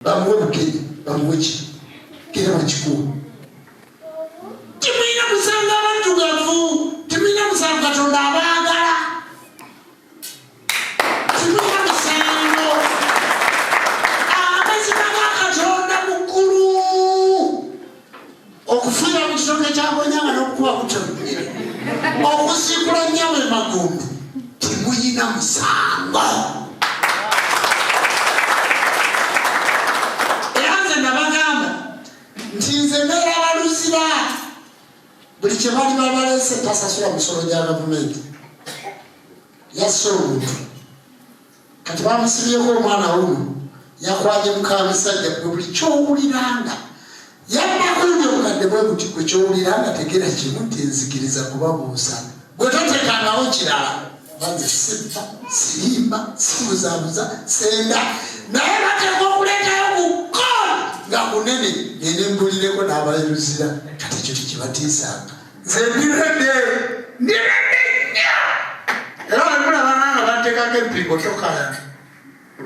Bamuwe bamuwechi kila machukua timina musanga abantu gavu timina musanga Katonda abagala timina musanga amazima ga Katonda mukulu okufira mu kitonde ky'abonyanga n'okukuba kutonda okusikula nyawe magumba timuyina musanga. Ntinzemera abaluzira buli kye bali babalese tasasula musolo gya gavumenti yasomuntu kati bamusibyeko omwana wuno yakwaje mukamisajja buli kyowuliranga yabbako ebyobukadde bwe buti kwe kyowuliranga tegera kimu tinzikiriza kubabuuza gwe totekangawo kirala banze sippa sirimba sibuzabuza senda naye bateeka okuleetayo bukkola nga kunene nenembulireko n'abayiruzira kati ekyo tekibatiisanga nze ndiredde nnyo era bamulabanga bateekako empigo tokala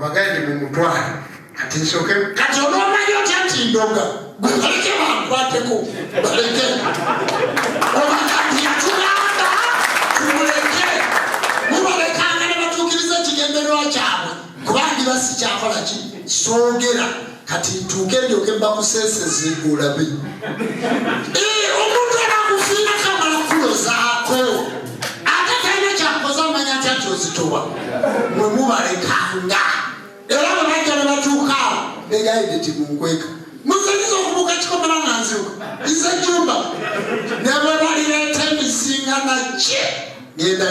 bagende mu mutwalo kati nsooke kati olwomanyi otya nti ndoga gwe baleke bankwateko baleke obanga ntiyatugamba tumuleke mubalekanga ne batuukiriza ekigendererwa kyabwe kubanga basikyakola ki soogera kati ntuuke ndyoke mbakuseseze olabe omuntu anakufiira kamala kulozaako ate talina kyakoza manya ati ozitowa mwe mubalekanga era bwe bajja ne batuukaawo negayide timunkweka muzanyiza okubuuka kikomera nanziruka iza jumba ne bwe balireeta emisinga nakye genda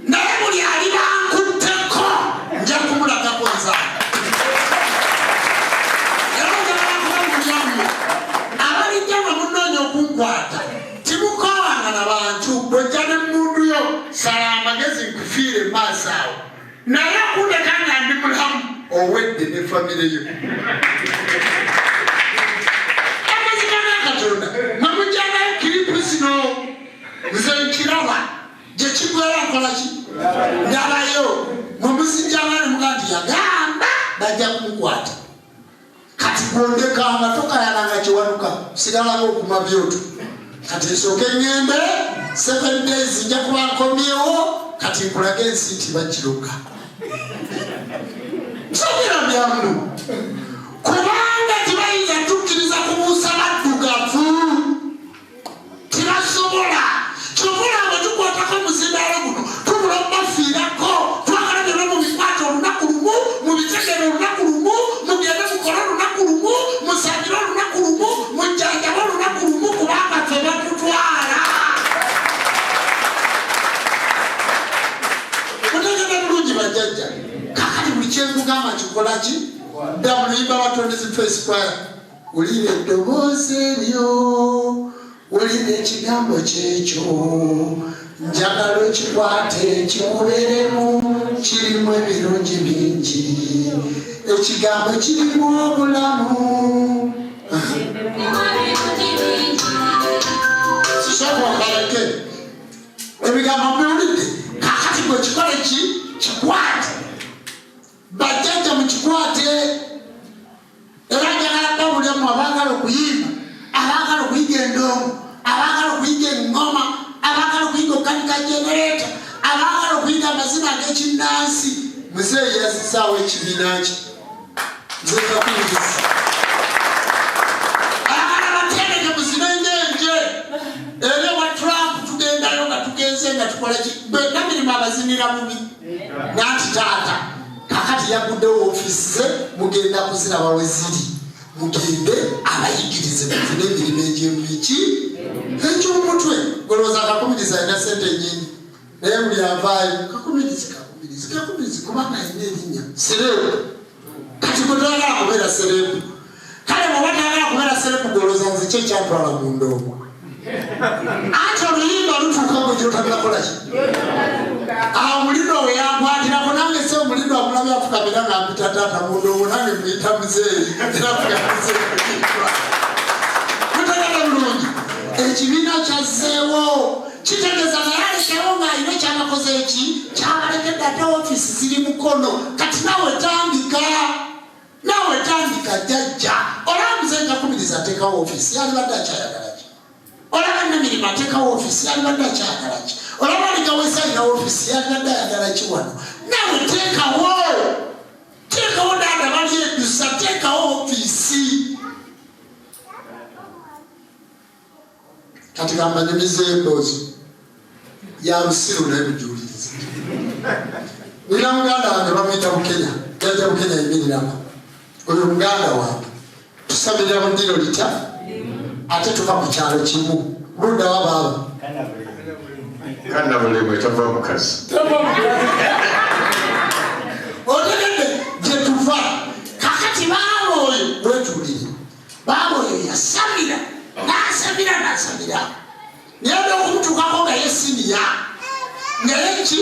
naye buli ali bankutteko nja kumulagako nzaa era njagalakubamuyamu abalijja nga munoonya okunkwata timukoowanga n'abantu bwejja ne mundu yo sala amagezi nkufiire maaso awo naye akundeka nga ndi mulamu owedde ne famire yo amazima ga Katonda mamujjanayo kiripu zino nze nkiraba gye kigwera nkolaki ndabayo mumuzijjana muganti yagamba bajja kumukwata kati gwondekanga tokayananga kiwanuka sigalaga okuma byoto kati nsooke ngende 7 days nja kuba nkomyewo kati nkulage ensi nti bakiruka nsogera byamu kubanga tibayinza tukkiriza kubuusa baddugavu tibasobola kyovula nga tukwatako muzindaalo guno tubula mubafiirako twagala byonna mu bikwata olunaku lumu mu bitegere olunaku lumu mugende mukole olunaku lumu musabire olunaku lumu mujjanjabe olunaku lumu kubanga ffe batutwala mutegede bulungi bajjajja kakati buli kyengugamba kikolaki dda muluyimba batondezi fesquire ulire eddoboozi eryo ulina ekigambo kyekyo njagala okikwate kikubeeremu kirimu ebirungi bingi ekigambo kirimu obulamu sisobokaleke ebigambo biwulidde kakati gwe kikole kikwate bajjajja mukikwate era njagala babulemu abagala okuyimba abagala okuyiga endongo abagala okuyiga engoma abagala okuyiga okukanika genereta abagala okuyiga amazina ag'ekinnansi muzeeyi yazisaawo ekibiina kye nze kakuyigisa abagala batendeke muzina enjenje era ewa Trump tugendayo nga tugenze nga tukolaki bwenna mirimu abazinira bubi nanti taata kakati yaguddewo ofiisi ze mugenda kuziraba we ziri mugende abayigirize mufune emirimu egy'emiki ekyomutwe golowooza akakumiriza alina sente nyingi naye buli avaayo kakumirizi kubanga alina erinnya serebu kati gwe toyagala kubeera serebu kale bwoba toyagala kubeera serebu golowooza nze ki ekyantwala mu ndongo anti oluyimba lutuuka gwe kyotabilakolaki awo mulino we yankwatirako nange se omulino amulabi afukamira nga mpita taata mu ndongo nange muyita muzeeyi mutegala bulungi ekibiina kyazzeewo kitegeza naye kyonga ino kyamakoze eki kyabalekedde ate office ziri mukono kati nawe tandika jajja olamuzenga kumiriza atekawo office yali badde akyayagala olaba Namirimu atekawo office yali badde akyayagala ki olaba aligawesaalira office yali badde ayagala ki wano nawe tekawo dada bali edusa tekawo office kati kamanyumiza emboozi ya Lusiru n'ebijuliriza nina muganda wange bamuyita Bukenya jajja Bukenya yimirirako oyo muganda wange tusabirira mu ddiro litya ate tuva mu kyalo kimu ludda wa baaba kana bulemu etava mukazi otegedde gye tuva kakati baaba oyo wetulire baaba oyo yasamira n'asamira naye okumutuukako nga yesiniya naye ki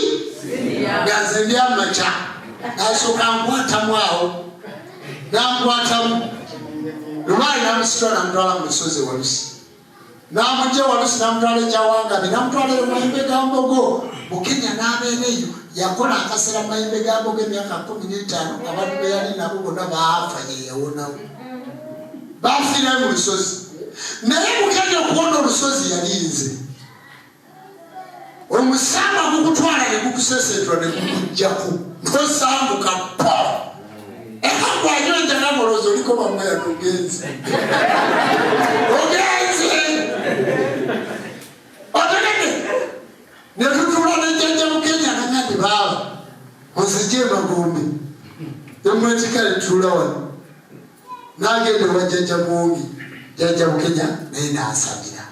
ngaze ndi amaca nasooka nkwatamu awo nankwatamu lubaali namusitula namutwala mu lusozi Walusi namugya Walusi namutwala ekyawangabi namutwala eyo Mayembe ga Mbogo Bukenya n'abeera eyo yakola akaseera Mayembe ga Mbogo emyaka 15 abantu be yali nabo bonna baafa yeyawonawo bafiirayo mu lusozi naye Bukenya okubona olusozi yalinze omusamba gukutwala ne gukusesetwa ne gukujjaku nosambuka po ekagwanyoja namolozi oliko bamweya nogenzi otegede netutula nejjajja Bukenya nangandi baaba onzije Magombe emwetikale tula wano nagende wajjajja Mungi jajja Bukenya naye nasabira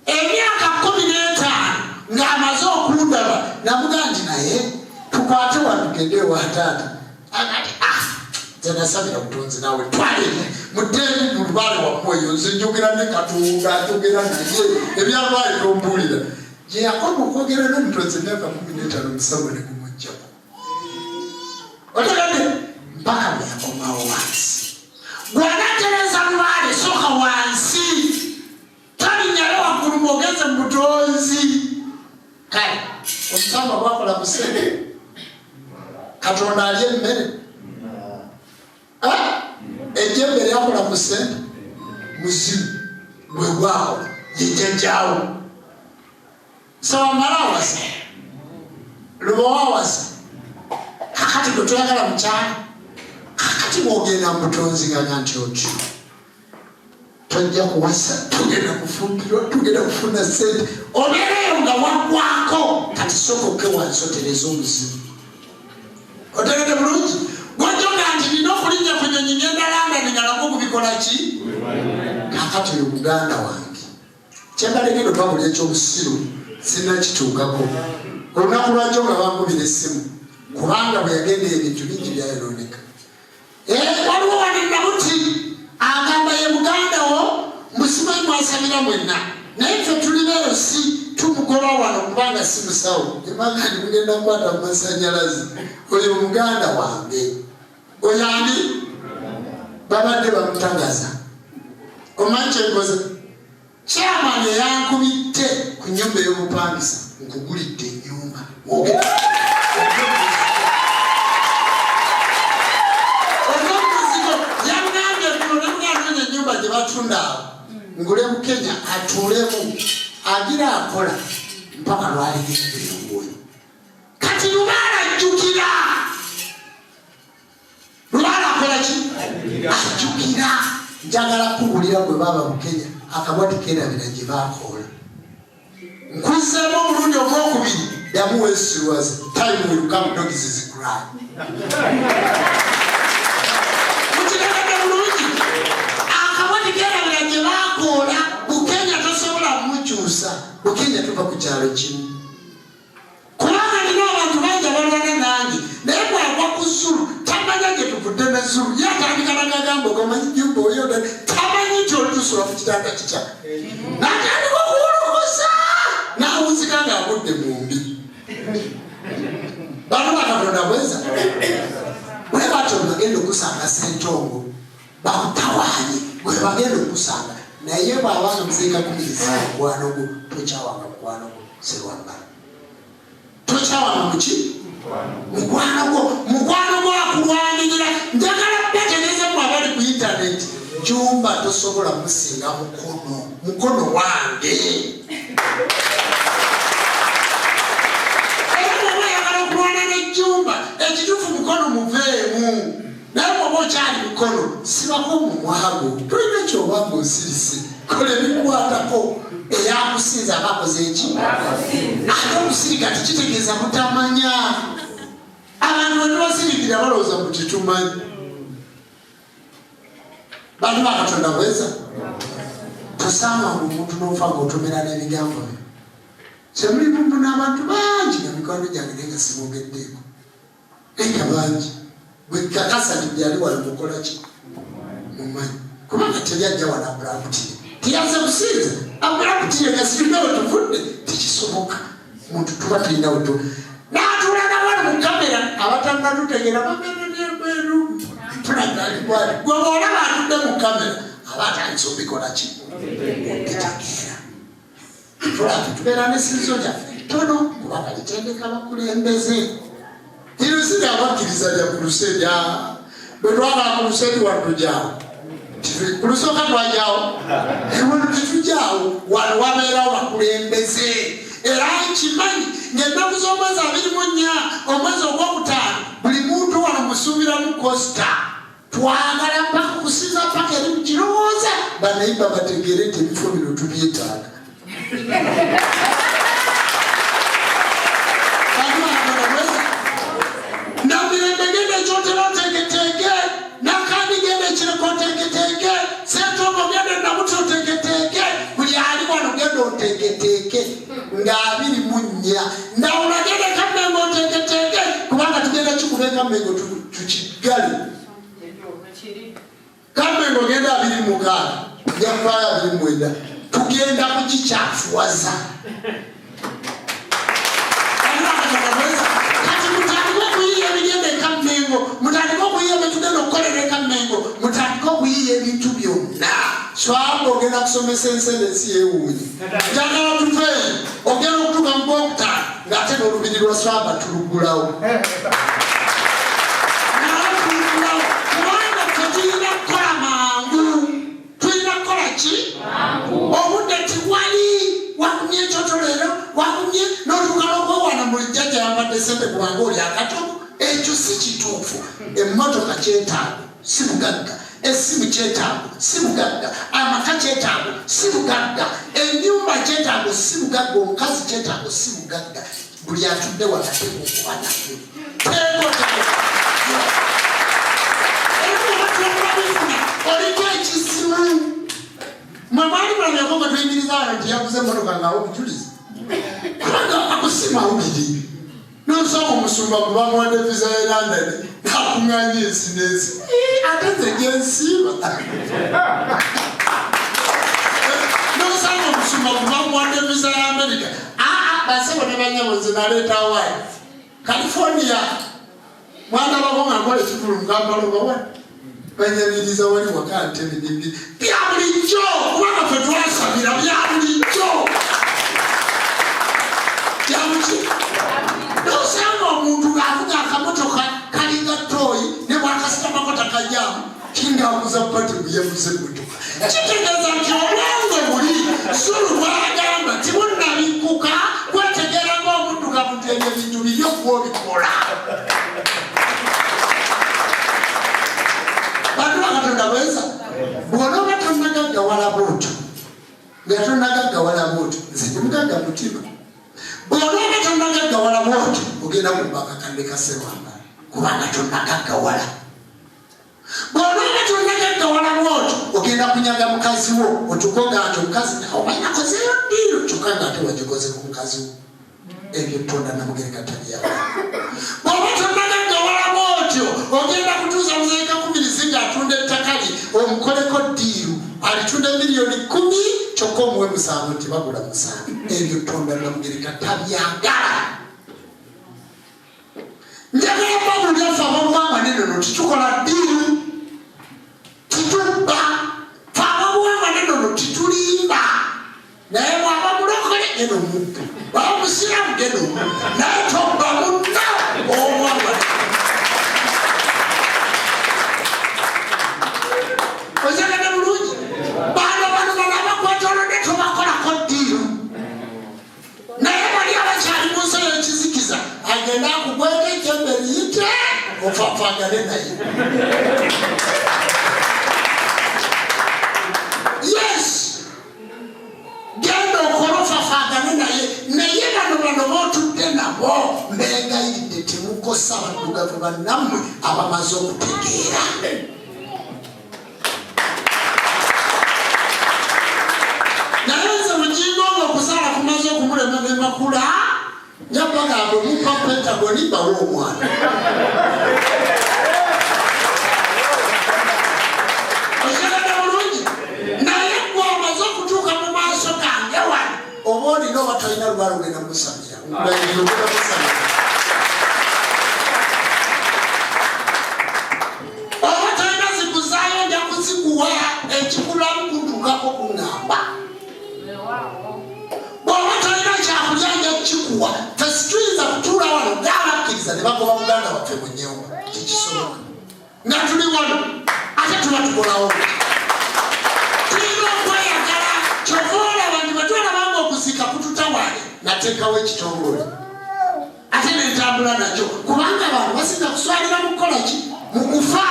emyaka 15 ng'amaze okundaba namugandi naye tukwate watugende wataata agati zenasabira butonzi nawe twale muteri mu lubale wamweyo nzinjogera ne Katonda atogera naye ebyalwali tombulira gye yakoma okwogera n'omutonzi emyaka 15 musango ne kumugjaku otegedde mpaka bwe yakomawo wansi gwanatereza lubale soka wansi talinyayo waggulu mwogeze mu butonzi kale omusamba bwakola busebe Katonda alya emmere ejjembe lyakola ku ssente muzimu bwe bwawo yejjajjaawo sawamala awasa lubawa awasa kakati gwe toyagala mukyala kakati mwogenda mutonzi gaga nti otyo tojja kuwasa tugenda kufumbirwa tugenda kufuna ssente obeereyo nga waggwako kati sokoke wansotereza omuzimu otegedde bulungi gwojoga nti nina okulinnya ku nyonyi ngenda landa ningalako okubikola ki kakati oyo muganda wange kyembalegendo twabuli ekyobusiru sinakituukako olunaku lwakyo nga bankubira essimu kubanga bwe yagenda ebintu bingi byayononeka waliwo wanennabuti agamba ye muganda wo musimanyi mwasabira mwenna naye ffe tuli beero si tumugoba wano kubanga si musawo emanga ndi mugenda kukwata mu masanyalazi oyo muganda wange oyo ani babadde bamutagaza omanyi kyenkoze chairman eyankubitte ku nnyumba ey'obupangisa nkugulidde ennyumba gye batunda awo ngule Bukenya atuulemu agira akola mpaka lwaligendera omwoyo kati lubaala ajjukira lubaala akola ki ajjukira njagala kubulira gwe baaba Bukenya akabwati kerabira gye bakoola nkuzzeemu omulundi ogwokubiri yamuweesiwaza time will come dogs is cry Bukenya tosobola mukyusa Bukenya tuva ku kyalo kimu kubanga nina abantu bangi abalwana nange naye bwagwa ku Zulu tamanya gye tuvudde ne Zulu yatandika nagagamba ogamanyi jjumba oyo tamanyi nti olutusula ku kitanda kikya natandika okuwulukusa nawuzika ng'agudde mu mbi bano bakatonda bweza bwe batyo bagenda okusanga Ssentongo bakutawaanye bwe bagenda okusanga naye bw'abanga muziika kumiriza mukwano gwo tokyawanga mukwano gwo Sewamba tochawa muki mukwano gwo akulwanirira njagala betegeeza mu abali ku internet Jumba tosobola musinga mukono wange Jumba ekitufu mukono muveemu naye bwoba okyali mukono sibako mumwago tolina kyobanga osirise kola ebikwatako eyakusinza abakoze eki ate okusirika tekitegeeza mutamanya abantu bwetubasirikira balowooza mu titumanyi bantu bakatonda bweza tosaanga omuntu n'ofa ng'otomera n'ebigambo byo kyemuli muntu n'abantu bangi nga mikwano gyange naye nga sibogeddeeko naye bangi bwekakasa nti byali wali mukola ki mumanyi kubanga teryajja wala abulakutire tiyaze kusinza abulakutire nga sirinawe tuvudde tekisoboka muntu tuba tulinawe tu n'atuula nawali mu kamera abatannatutegera bameneneebweru tulagalibwali gweba olaba atudde mu kamera aba atandisa obikola ki okitegeera tulaba tubeera n'essinzizo lyaffe tono kubanga litendeka bakulembeze Tirusidi abakkiriza lya kurusedi bwe twagala kurusedi watujaawo kulusooka twajaawo wano tetujaawo wano wabeerawo bakulembeze era nkimanyi ng'ennaku z'omwezi 24 omwezi ogwokutaano buli muntu wano musuubiramu kosita twagala mpaka kusinza paka eri mu kirowooza banayimba bategeere nti ebifo bino tubyetaaga ngabiri munya ndawula gende kamengo teketeke kubanga tugenda kikube kamengo tukigale kamengo genda abiri mukaaga yafaya abiri mwenda tugenda kukikyafuwaza kati mutandika okuyiiya ebigenda ekamengo mutandika okuyiiya betugenda okukolera ekamengo mutandika okuyiiya ebintu byonna swaba ogenda kusomesa ensendensi yeewuunyi njagala tuve ogenda okutuuka mu gwokutaano ng'ate n'olubiri lwa swaba tulugulawo kubanga ffe tulina kukola mangu tulina kukola ki obudde tiwali wakumye ekyoto leero wakumye n'otuuka n'okwewaana mu jjajja yambadde sente kubanga oli akatono ekyo si kituufu emmotoka kyetaago si bugagga esimu kyetaago si bugagga amaka kyetaago si bugagga ennyumba kyetaago si bugagga omukazi kyetaago si bugagga buli atudde wanateeka okuba nabyo oliko ekisimu mwemaali mulabirako nga tuyimiriza wano nti yaguze emmotoka ngaawo obujulizi kubanga akusimu awuliri n'osoma omusumba kubamuwadde visa ye London n'akuŋŋaanya ensi n'ensi ate nze gyensiiba n'osanga omusumba kubamuwadde visa ya America basebo ne banyabo nze naleeta awaayi California mwana bako nga nkola ekivulu mu Kampala obawa banyamiriza wali waka ntebe n'ebiri bya bulijjo kubanga ffe twasabira bya bulijjo byamuki n'osanga omuntu ng'avuga akamotoka kalinga tooyi ne bwakasitamako takajyamu kingaakuza pati buyabuze emmotoka kitegeeza nti obwange buli sulu bwagamba tibunnabikuka kwetegeera ng'omuddugavu nti ebyo bintu biri okuba obikola bantu bakatonda bweza bw'onooba tonnagaggawala bwotyo nga tonnagaggawala bwotyo nze ndimugagga mutima bw'onooba tonnagaggawala bwotyo ogenda kubba akakande ka Sserwamba kubanga tonnagaggawala bw'onooba tonnagaggawala bwotyo ogenda kunyaga mukazi wo otukoga nti omukazi nawe nakozeyo ddiiro kyokka ng'ate wagikoze ku mukazi wo ebyo tonda namugereka tabyala bw'oba tonnagaggawala bwotyo ogenda kutuuza muzeeka 10 ng'atunda ettaka lye omukoleko ddiiru alitunda miliyoni 10 kyokka omuwe 7 tibagula 7 ebyo tonda namugereka tabyagala njagala babuli yaffe ababuwangwa nenono titukola ddiiru titubba fe ababuwangwa nenono titulimba naye bwaba mulokole eno mubbi musiramu gendo naye tobba munna omwagala ozagala bulungi bano babakwatolodde tobakolako ddiiro naye bali abakyali mu nsi y'ekizikiza agenda akugweko ejjembe liyite ofaafagane naye yes genda okola ofaafagane naye bano bootudde nabo mbegayiridde temukosa baddugavu bannammwe abamaze okutegeera nayenze mukingo ng'okuzaala kumaze okumulema ne makula nyabagamba omupa pentagoni bawa omwana okyagala bulungi naye gwe omaze okutuuka mu maaso gange wano oba olina oba talina lwala ogenda musamira oba talina zikuzaayo nja kuzikuwa ekikulamu kuntuukako kuŋŋamba bw'oba talina kyakulya nja kukikuwa fesituyinza kutuula wano ng'abakkiriza ne bagoba muganda waffe mu nnyumba kikisoboka nga tuli wano ate tuba tukolawo tulina okweyagala kyova olaba nti bwe twalabanga okuzika kututawaane nateekawo ekitongole ate nentambula nakyo kubanga abantu basinga kuswalira mu kukola ki mu kufa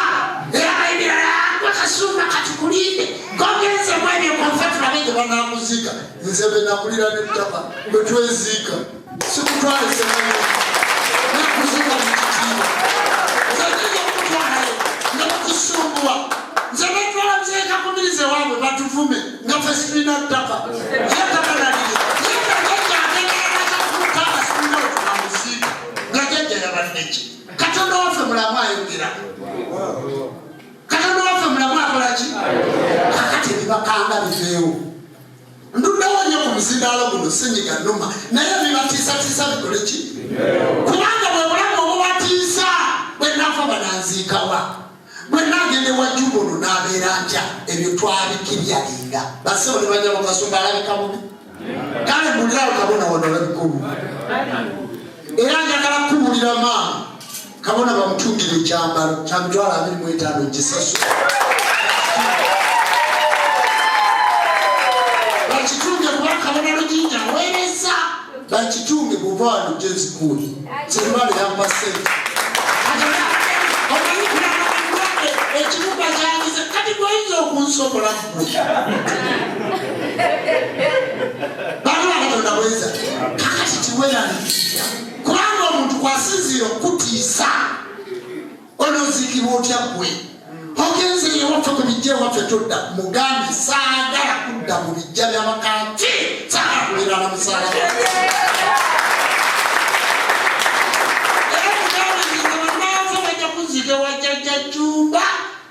era ebirala akasumba katukulinde gogenzemu ebyo konfe tulabe gye banakuzika nze be nakulira n'ettaka bwe tweziika sikutwale senayo nakuzika mu kitiibwa nze nyiza okutwalayo nga bakusumbuwa nze betwala muzeekakumirize waabwe batuvume nga ffe situlina ttaka yettaka naliri yegagajjageneerakakutaa situlina otunamuziika nga jajja yabaddeki katonda waffe mulamu ayogera katonda waffe mulamu akolaki kakati ebibakanga biveewo nduddewo nnyo ku muzindaalo guno senyiga nnuma naye bibatiisatiisa bikoleki kubanga bwe bulamu obubatiisa bwe nafa bananziikawa bwe nagende wajju buno n'abeera ntya ebyo twabikiryalinga basebo ne bajja mukasumba alabika bubi kale mbulirawo kabona wano olabika obubi era njagala kubulira maama kabona bamutungire ekyambalo kya mitwalo 25 gisasu bakitunge kuba kabona lujinja weereza bakitunge buvaano gyezikuuli zeribale yamba sente ekibuga kyangize kati goyinza okunsobolamu bano bakatonda bweza kakati tiwerani kubanga omuntu kwasinziira okutiisa onozikibwa otya gwe ogenze ewaffe ku bijja ewaffe todda mugambi saagala kudda mu bijja by'abakanti saagala kubeerana musaala era mugambi nziza bannanfe bajja kuzika ewajjajja jjumba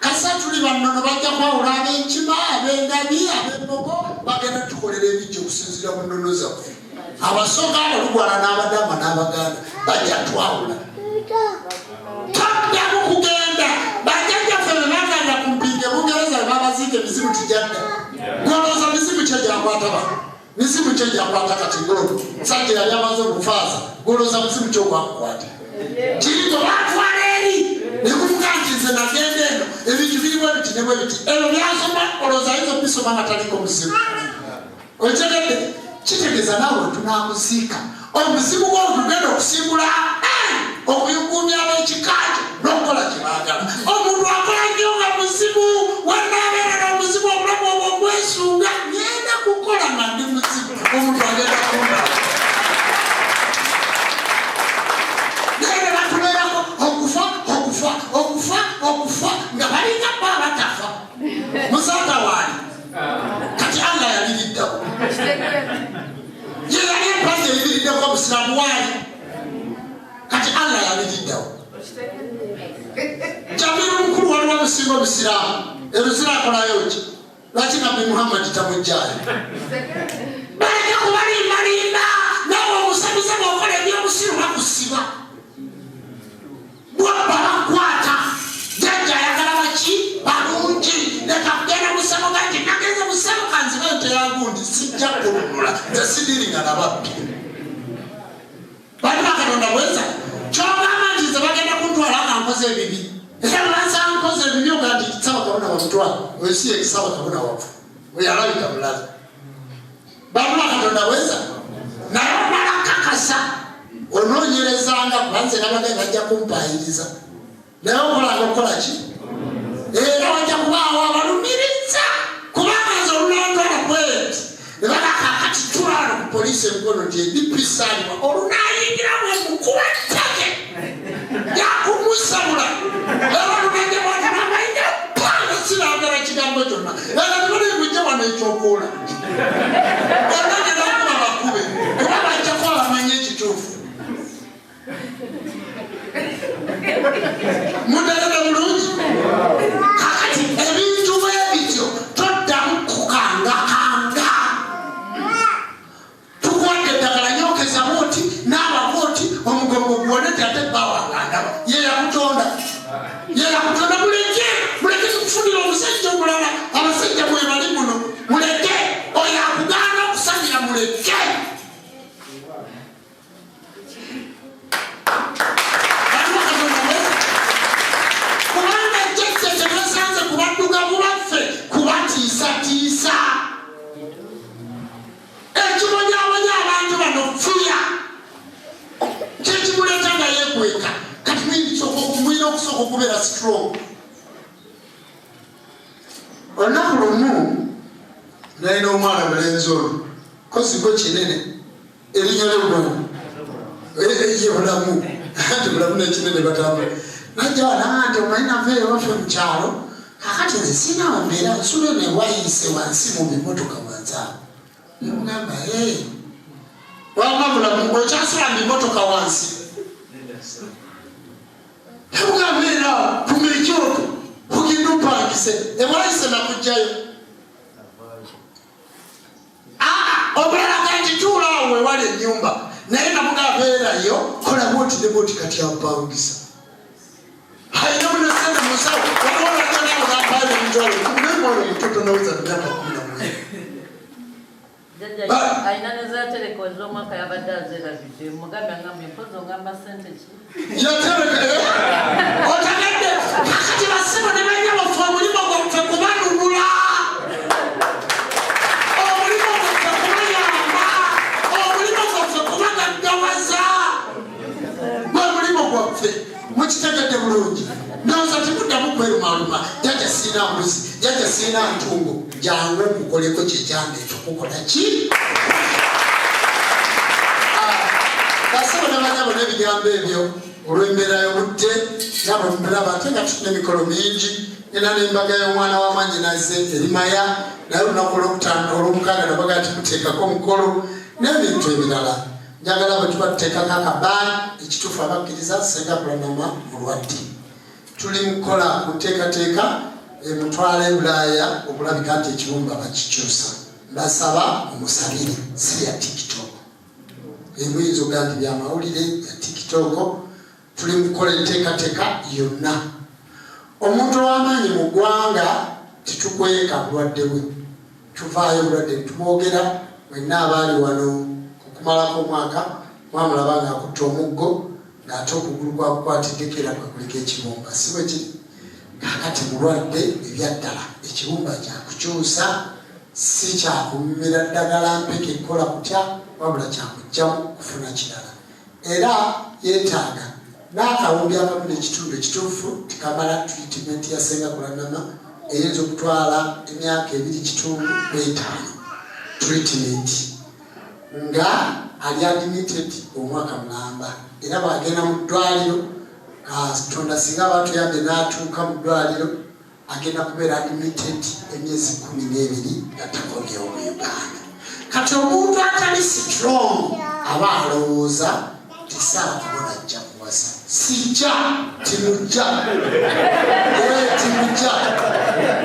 kasa tuli bannono bajja kwawula ab'enkima ab'engabi ab'embogo bagenda tukolera ebijja okusinziira mu nnono zaffe abasooka abalugwala n'abadama n'abaganda bajja twawula toddamu kugenda bajjajjaffe be baganda ku mpinga ebungereza be babaziika emizimu tijadda golooza mizimu kye gyakwata bano mizimu kye gyakwata kati ngolo sajja yali amaze okufaaza golooza mizimu kyogwakukwata kiriko batwala eri nekuvuga nti nze nagenda eno ebintu birimu ebiti ne bwe biti ebyo byasoma olowooza ayinza okubisoma nga taliko muzimu okitegedde kitegeeza naawe tunamuziika omuzimu gw'otugenda okusimbula okuyugumya ab'ekikaajo n'okukola kye baagala omuntu akola nnyo nga muzimu wanaabeerera omuzimu obulamu obwo obwesunga ngenda kukola nga ndi muzimu omuntu agenda kumba naye batubeerako okufa nga balinga bba batafa musaata waali kati allah yaliriddawo ye yali empazi eyibiriddeko obusiramu waali kati allah yaliriddawo jamiru mukulu waliwo obusinga obusiraamu ebuzira akolayo ki lwaki nabbi muhammadi tamujjaayo baleke kubalimbalimba nawe obusabuza bwokola ebyobusiru bakusiba bwabba bakwata jajja ayagala baki balungi leka kugenda musabo ganti nagenze musabo kanziba nte yagundi sijja kulunula nze sidiringa nababbi katonda bweza kyogamba nti nze bagenda kuntwala nga nkoze ebibi era lwansa nkoze ebibi oga nti saba kabona wamutwala wesiye ekisaba kabona wafu weyalabika mulaza babula katonda bweza naye omala kakasa onoonyerezanga kubanze nabaga bajja kumpayiriza naye okolanga okukola ki era wajja kubaawo abalumiriza kubanga nze olunantwala kweti nebaga kakati tulano ku poliisi emikono nti edipisaalibwa olunayingiramu emukuba ttake yakumusabula era lunajabwatanamayingira panga siragala kigambo kyonna era nibalimujja wano ekyokuola onagerakuba bakube kuba bajjako abamanye ekituufu muterere bulungi kakati ebintu bwebityo toddamu kukangakanga tukwate eddagala nyokeza booti n'ababooti omugongo guwonete ate bawangandaba yeyakutonda muleke tukufunira omusajja omulala abasajja mwebali muno muleke oyo akugaana okusalira muleke kubanga jesse tebasanze kubaddugavu baffe kubatiisatiisa ekibonyabonya abantu bano fuya kyekimuleeta nga yeekweka kati mwina okusooka okubeera strong olunaku lumu nalina omwana mulenzi olwo kozigo kinene erinnya lyebulamu ye bulamu anti bulamu nekinene batambula najja wananga nti omanyi navaeyo waffe mu kyalo kakati nze sinaawo mbeera nsula newayise wansi mu bimotoka wanzaabo nemugamba wama bulamu okyasula mu bimotoka wansi nemugamba era kumekyoto kugenda opangise ewayise nakugjayo omulala kanti tuulaawo wewala ennyumba naye namugabeerayo kola booti ne booti kati apangisa haina munesende musawo wanawanaaaapaale mutwalo kumemwana omutoto naweza myaka 11 aina nezatereka ez'omwaka yabadde azerabidde mugambe angambe mpozi ogamba sente ki yatereka otegedde kakati basibo ne banya bafe omulimu gwaffe kubanunula omulimu gwaffe kubayamba omulimu gwaffe kubagaggawaza gwe mulimu gwaffe mukitegedde bulungi ndowooza timuddamu kwerumaluma jajja siina mbuzi jajja siina ntungo jangu okukoleko kyekyandeeta okukola ki basibo ne banyabo n'ebigambo ebyo olw'embeera y'obudde nabo mulaba ate nga tulina emikolo mingi era n'embaga y'omwana wa mwannyinaze erimaya naye olunaku olw'omukaaga nabaga tikuteekako omukolo n'ebintu ebirala njagala bwe tuba tuteekako akabaani ekituufu abakkiriza senga kulanama mulwadde tuli mukukola kuteekateeka emutwala ebulaaya okulabika nti ekibumba bakikyusa mbasaba omusabire si ya tiktok emuyinza ogaa nti byamawulire ya tiktok tuli mukukola enteekateeka yonna omuntu ow'amaanyi mu ggwanga titukweka bulwadde bwe tuvaayo obulwadde tumwogera mwenna abaali wano okumalako omwaka mwamulaba nga akutta omuggo ng'ate okugulu kwakukwatiddekera kwakulika ekibumba si bwe kiri kakati mulwadde ebyaddala ekibumba kyakukyusa si kyakumumira ddagala mpeke ekola kutya wabula kyakujjamu kufuna kirala era yeetaaga n'akawumbi akamu n'ekitundu ekituufu tikamala treatment ya senga kulanama eyinza okutwala emyaka 2.5 treatment nga ali admitted omwaka mulamba era bagenda mu ddwaliro katonda singa abantu yadde n'atuuka mu ddwaliro agenda kubeera admitted emyezi 12 gatakomyewo mu Uganda kati omuntu atali strong aba alowooza tisaa kubona ajja kuwasa sijja timujja timujja